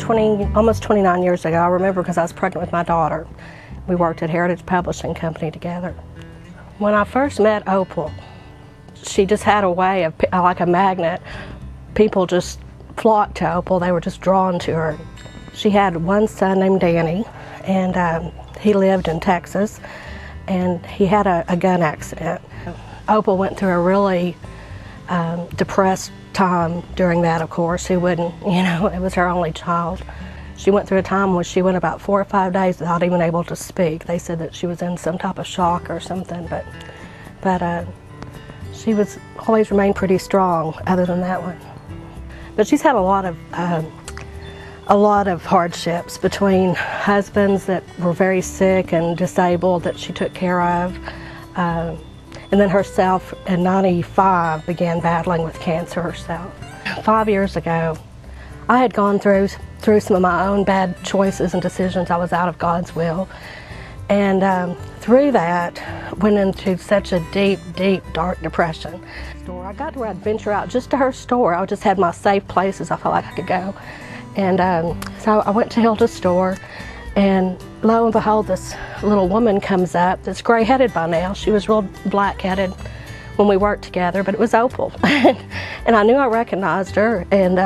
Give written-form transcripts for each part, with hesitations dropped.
almost 29 years ago. I remember because I was pregnant with my daughter. We worked at Heritage Publishing Company together. When I first met Opal, she just had a way of, like a magnet, people just flocked to Opal. They were just drawn to her. She had one son named Danny, and he lived in Texas, and he had a gun accident. Opal went through a really depressed time during that, of course. He wouldn't, it was her only child. She went through a time where she went about 4 or 5 days without even able to speak. They said that she was in some type of shock or something, but she was always remained pretty strong other than that one. But she's had a lot of hardships between husbands that were very sick and disabled that she took care of. And then herself in '95 began battling with cancer herself. 5 years ago, I had gone through some of my own bad choices and decisions. I was out of God's will. And through that, went into such a deep, deep, dark depression. I got to where I'd venture out just to her store. I just had my safe places I felt like I could go. And so I went to Hilda's store, and lo and behold, this little woman comes up that's gray-headed by now. She was real black-headed when we worked together, but it was Opal. And I knew I recognized her, and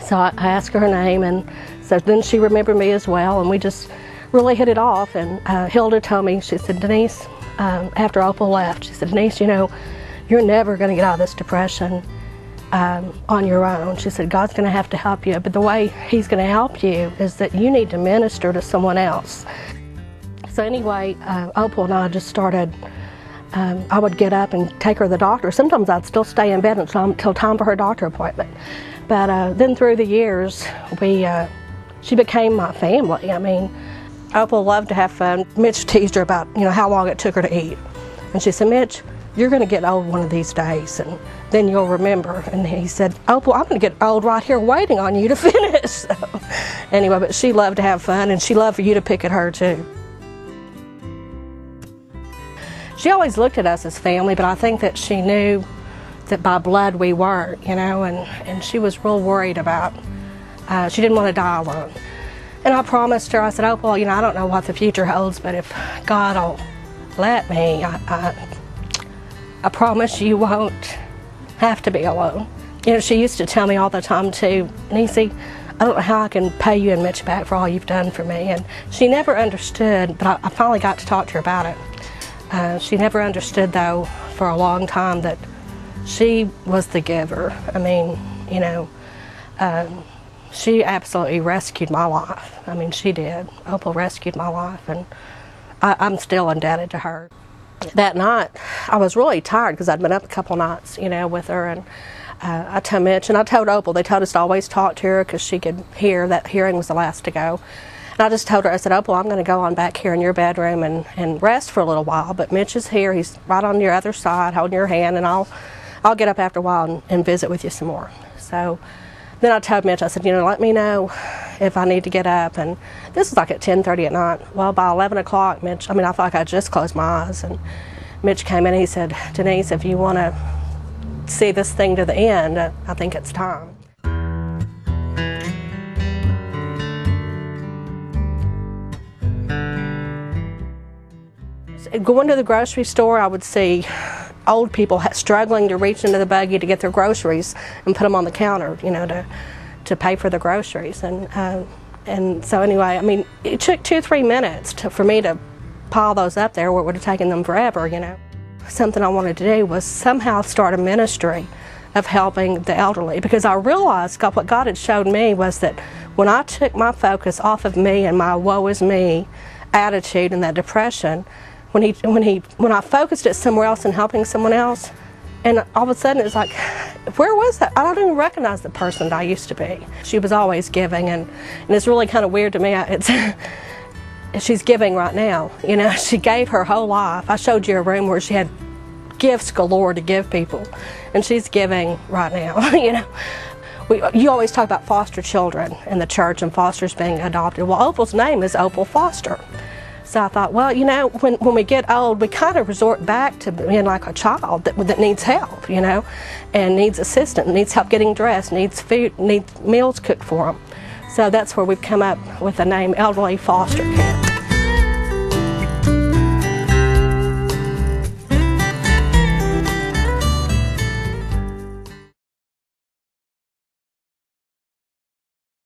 so I asked her name, and so then she remembered me as well, and we just really hit it off. And Hilda told me, she said, Denise, after Opal left, she said, Denise, you're never going to get out of this depression on your own. She said, God's going to have to help you, but the way He's going to help you is that you need to minister to someone else. So anyway, Opal and I just started, I would get up and take her to the doctor. Sometimes I'd still stay in bed until time for her doctor appointment. But then through the years, she became my family. I mean, Opal loved to have fun. Mitch teased her about, how long it took her to eat. And she said, Mitch, you're going to get old one of these days, and then you'll remember. And he said, Opal, I'm going to get old right here waiting on you to finish. So, anyway, but she loved to have fun, and she loved for you to pick at her too. She always looked at us as family, but I think that she knew that by blood we weren't, and she was real worried about, she didn't want to die alone. And I promised her, I said, Opal, I don't know what the future holds, but if God will let me, I promise you won't have to be alone. She used to tell me all the time too, Niecy, I don't know how I can pay you and Mitch back for all you've done for me. And she never understood, but I finally got to talk to her about it. She never understood, though, for a long time that she was the giver. I mean, she absolutely rescued my life. I mean, she did. Opal rescued my life, and I'm still indebted to her. That night, I was really tired because I'd been up a couple nights, with her, and I told Mitch, and I told Opal, they told us to always talk to her because she could hear. That hearing was the last to go. And I just told her, I said, Opal, I'm going to go on back here in your bedroom and rest for a little while, but Mitch is here. He's right on your other side holding your hand, and I'll get up after a while and visit with you some more. So then I told Mitch, I said, let me know if I need to get up. And this was like at 10:30 at night. Well, by 11 o'clock, Mitch, I felt like I just closed my eyes. And Mitch came in and he said, Denise, if you want to see this thing to the end, I think it's time. Going to the grocery store, I would see old people struggling to reach into the buggy to get their groceries and put them on the counter, to pay for the groceries. And so anyway, it took 2 or 3 minutes for me to pile those up there, where it would have taken them forever, Something I wanted to do was somehow start a ministry of helping the elderly, because I realized what God had showed me was that when I took my focus off of me and my woe is me attitude and that depression, when I focused it somewhere else and helping someone else, and all of a sudden it's like, where was that? I don't even recognize the person that I used to be. She was always giving, and it's really kind of weird to me. She's giving right now. She gave her whole life. I showed you a room where she had gifts galore to give people, and she's giving right now. You always talk about foster children in the church and fosters being adopted. Well, Opal's name is Opal Foster. So I thought, well, when we get old, we kind of resort back to being like a child that needs help, and needs assistance, needs help getting dressed, needs food, needs meals cooked for them. So that's where we've come up with the name Elderly Foster Care.